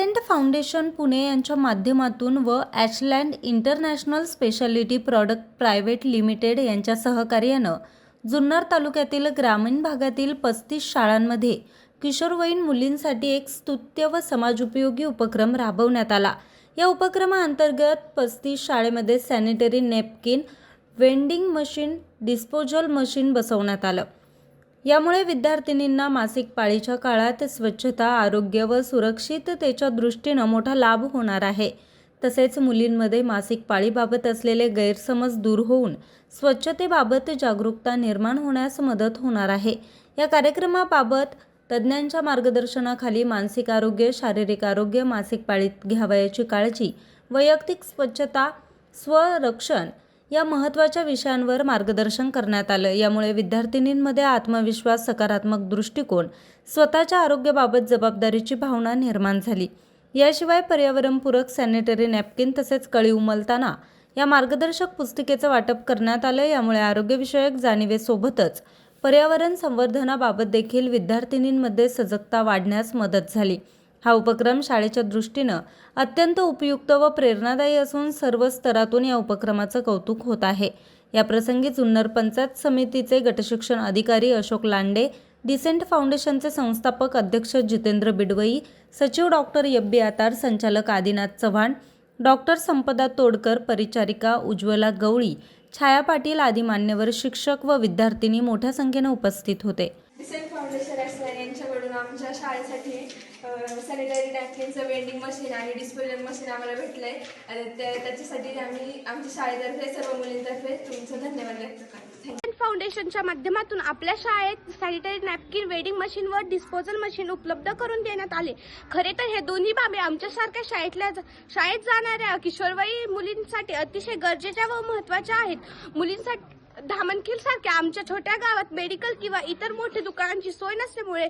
Decent Foundation Pune यांच्या माध्यमातून व Ashland International Specialty Product Private Limited यांच्या सहकार्यानं जुन्नर तालुक्यातील ग्रामीण भागातील 35 शाळांमध्ये किशोरवयीन मुलींसाठी एक स्तुत्य व समाजोपयोगी उपक्रम राबवण्यात आला। या उपक्रमाअंतर्गत 35 शाळेमध्ये sanitary napkin, vending machine, disposal machine बसवण्यात आलं। यामुळे विद्यार्थिनींना मासिक पाळीच्या काळात स्वच्छता, आरोग्य व सुरक्षिततेच्या दृष्टीने मोठा लाभ होणार आहे। तसेच मुलींमध्ये मासिक पाळीबाबत असलेले गैरसमज दूर होऊन स्वच्छतेबाबत जागरूकता निर्माण होण्यास मदत होणार आहे। या कार्यक्रमाबाबत तज्ज्ञांच्या मार्गदर्शनाखाली मानसिक आरोग्य, शारीरिक आरोग्य, मासिक पाळीत घ्यावयाची काळजी, वैयक्तिक स्वच्छता, स्वरक्षण या महत्त्वाच्या विषयांवर मार्गदर्शन करण्यात आलं। यामुळे विद्यार्थिनींमध्ये आत्मविश्वास, सकारात्मक दृष्टिकोन, स्वतःच्या आरोग्याबाबत जबाबदारीची भावना निर्माण झाली। याशिवाय पर्यावरणपूरक सॅनिटरी नॅपकिन तसेच कळी उमलताना या मार्गदर्शक पुस्तिकेचं वाटप करण्यात आलं। यामुळे आरोग्यविषयक जाणीवेसोबतच पर्यावरण संवर्धनाबाबत देखील विद्यार्थिनींमध्ये सजगता वाढण्यास मदत झाली। हा उपक्रम शाळेच्या दृष्टीनं अत्यंत उपयुक्त व प्रेरणादायी असून सर्व स्तरातून या उपक्रमाचं कौतुक होत आहे। या प्रसंगी जुन्नर पंचायत समितीचे गटशिक्षण अधिकारी अशोक लांडे, डिसेंट फाउंडेशनचे संस्थापक अध्यक्ष जितेंद्र बिडवई, सचिव डॉक्टर एफ.बी. आतार, संचालक आदिनाथ चव्हाण, डॉक्टर संपदा तोडकर, परिचारिका उज्ज्वला गवळी, छाया पाटील आदी मान्यवर, शिक्षक व विद्यार्थिनी मोठ्या संख्येने उपस्थित होते। डिसेंट फाउंडेशन यांच्याकडून आमच्या शाळेसाठी सॅनिटरी नॅपकिनचं वेंडिंग मशीन आणि डिस्पोजल मशीन आम्हाला भेटलं आहे। त्याच्यासाठी आम्ही आमच्या शाळेतर्फे सर्व मुलींतर्फे तुमचं धन्यवाद व्यक्त करतो। फाउंडेशनच्या माध्यमातून आपल्या शाळेत सॅनिटरी नॅपकिन, वेडिंग मशीन व डिस्पोजल मशीन उपलब्ध करून देण्यात आले। खरे तर हे दोन्ही बाबी आमच्यासारख्या शाळेत जाणाऱ्या किशोरवयीन मुलींसाठी अतिशय गरजेच्या व महत्त्वाच्या आहेत। मुलींसाठी धामणखिल सारख्या आमच्या छोट्या गावात मेडिकल किंवा इतर मोठे दुकानांची सोय नसल्यामुळे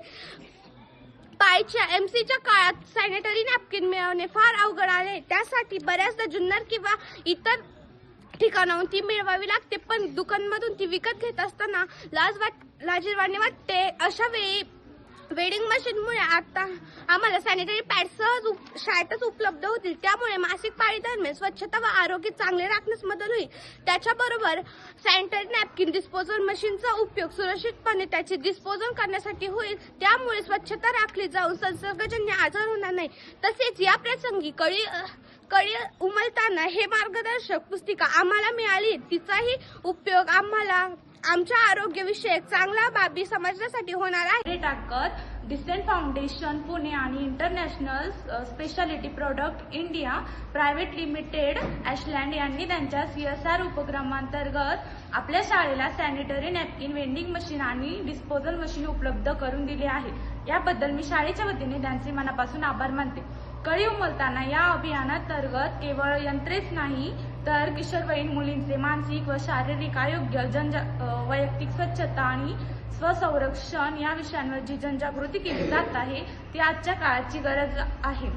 पाळीच्या एमसीच्या काळात सॅनिटरी नॅपकिन मिळवणे फार अवघड आहे। त्यासाठी बऱ्याचदा जुन्नर किंवा इतर ठिकाणाहून ती मिळवावी लागते, पण दुकानमधून ती विकत घेत असताना लाजिरवाणी वाटते। अशा वेळी वेडिंग मशीनमुळे आता आम्हाला सॅनिटरी पॅड सहज शाळेतच उपलब्ध होतील। त्यामुळे मासिक पाळी दरम्यान स्वच्छता व आरोग्य चांगले राखण्यास मदत होईल। त्याच्याबरोबर सॅनिटरी नॅपकिन, डिस्पोजल मशीनचा उपयोग सुरक्षितपणे त्याचे डिस्पोजल करण्यासाठी होईल। त्यामुळे स्वच्छता राखली जाऊन संसर्गजन्य आजार होणार नाही। तसेच या प्रसंगी कळी उमलताना हे मार्गदर्शक पुस्तिका आम्हाला मिळाली, तिचाही उपयोग आम्हाला आमच्या आरोग्यविषयक चांगल्या बाबी समजण्यासाठी होणार आहे। टाकत डिसेंट फाउंडेशन पुणे आणि International Specialty Product India Private Limited Ashland यांनी त्यांच्या CSR उपक्रमांतर्गत आपल्या शाळेला सॅनिटरी नॅपकिन, वेंडिंग मशीन आणि डिस्पोजल मशीन उपलब्ध करून दिली आहे। याबद्दल मी शाळेच्या वतीने त्यांचे मनापासून आभार मानते। कळी उमलताना या अभियानांतर्गत केवळ यंत्रेच नाही तर किशोरवयीन मुलींचे मानसिक व शारीरिक आरोग्य, वैयक्तिक स्वच्छता आणि स्वसंरक्षण या विषयांवर जी जनजागृती केली जात आहे ती आजच्या काळाची गरज आहे।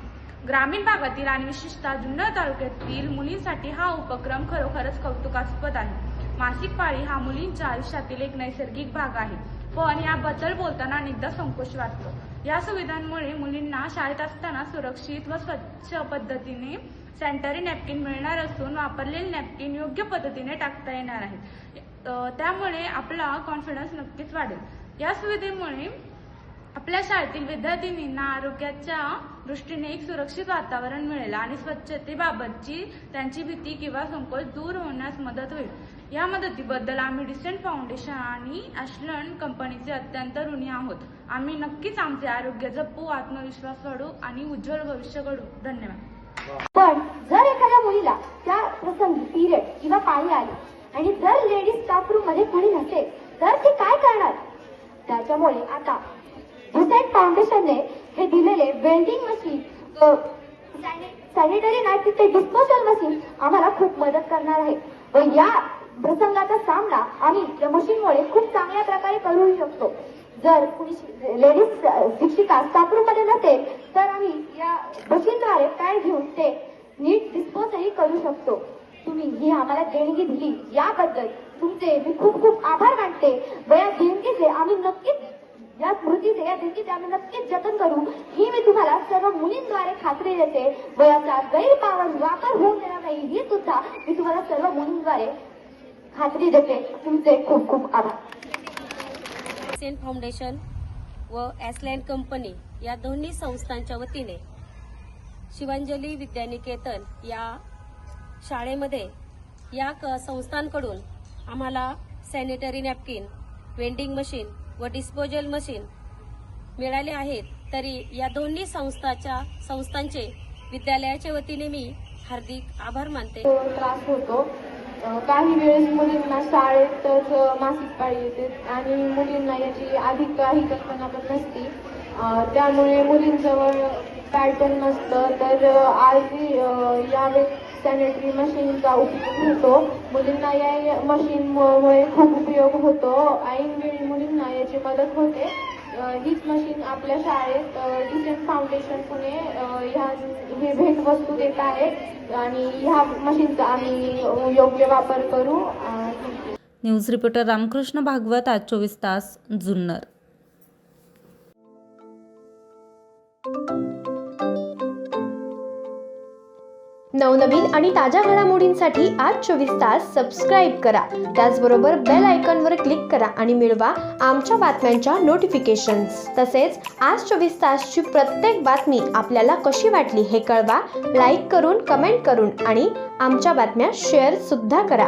ग्रामीण भागातील आणि विशेषतः जुन्नर तालुक्यातील मुलींसाठी हा उपक्रम खरोखरच कौतुकास्पद आहे। मासिक पाळी हा मुलींच्या आयुष्यातील एक नैसर्गिक भाग आहे, पण याबद्दल बोलताना अनेकदा संकोच वाटतो। या सुविधांमुळे मुलींना शाळेत असताना सुरक्षित व स्वच्छ पद्धतीने सॅनिटरी नॅपकिन मिळणार असून वापरलेले नॅपकिन योग्य पद्धतीने टाकता येणार आहे। त्यामुळे आपला कॉन्फिडन्स नक्कीच वाढेल। या सुविधेमुळे आपल्या शाळेतील विद्यार्थिनींना आरोग्याच्या दृष्टीने एक सुरक्षित वातावरण मिळेल आणि स्वच्छतेबाबतची त्यांची भीती किंवा संकोच दूर होण्यास मदत होईल। या मदतीबद्दल आम्ही डिसेंट फाउंडेशन आणि ॲशलँड कंपनीचे अत्यंत ऋणी आहोत। आम्ही नक्कीच आमचे आरोग्य जपू, आत्मविश्वास वाढवू आणि उज्ज्वल भविष्य घडवू। धन्यवाद। पण जर एखाद्या मुलीला त्या प्रसंगी पिरियड किंवा पाळी आली आणि जर लेडीज स्टाफ रूम मध्ये कुणी नसेल तर ती काय करणार? त्याच्यामुळे आता डिसेंट फाउंडेशनने हे दिलेले welding machine, sanitary napkin, disposal machine आम्हाला खूप मदत करणार आहे व या प्रसंगाचा सामना आम्ही या मशीनमुळे खूप चांगल्या प्रकारे करू शकतो। जर कुणी लेडीज शिक्षिका स्टाफ रूम मध्ये नसेल तर आम्ही या मशीनद्वारे पॅड घेऊन ते नीट डिस्पोजही करू शकतो। तुम्ही ही आम्हाला देणगी दिली याबद्दल तुमचे मी खूप खूप आभार मानते व या देणगीचे आम्ही नक्कीच या स्मृतीचे या दिवशी आम्ही नक्कीच जतन करू ही मी तुम्हाला सर्व मुलींद्वारे खात्री देते व याचा गैरवापर होऊ देणार नाही ही सुद्धा मी तुम्हाला सर्व मुलींद्वारे खात्री देते. तुमचे खूप खूप आभार. सेन फाउंडेशन व ॲशलँड कंपनी या दोन्ही संस्थांच्या वतीने शिवांजली विद्यानिकेतन या शाळेमध्ये या संस्थांकडून आम्हाला सॅनिटरी नॅपकिन, वेंडिंग मशीन व डिस्पोजल मशीन मिळाले आहेत. तरी या दोन्ही संस्थांचे विद्यालयाच्या वतीने मी हार्दिक आभार मानते. त्रास होतो. काही वेळेस मुलींना शाळेतच मासिक पाळी येते आणि मुलींना याची अधिक काही कल्पना पण नसती. त्यामुळे मुलींजवळ पॅड पण नसतं. तर आज यावेळेस सॅनिटरी मशीनचा उपयोग होतो. मुलींना या मशीनमुळे खूप उपयोग होतो. ऐनवेळी मुलींना याची मदत होते. हीच मशीन आपल्या शाळेत डिसेंट फाउंडेशन पुणे हे भेटवस्तू देत आहे आणि ह्या मशीनचा आम्ही योग्य वापर करू. न्यूज रिपोर्टर रामकृष्ण भागवत, आज 24 तास, जुन्नर. नवनवीन आणि ताज्या घडामोडींसाठी आज 24 तास सबस्क्राईब करा. त्याचबरोबर बेल आयकॉनवर क्लिक करा आणि मिळवा आमच्या बातम्यांच्या नोटिफिकेशन्स. तसेच आज 24 तासची प्रत्येक बातमी आपल्याला कशी वाटली हे कळवा. लाईक करून, कमेंट करून आणि आमच्या बातम्या शेअर सुद्धा करा.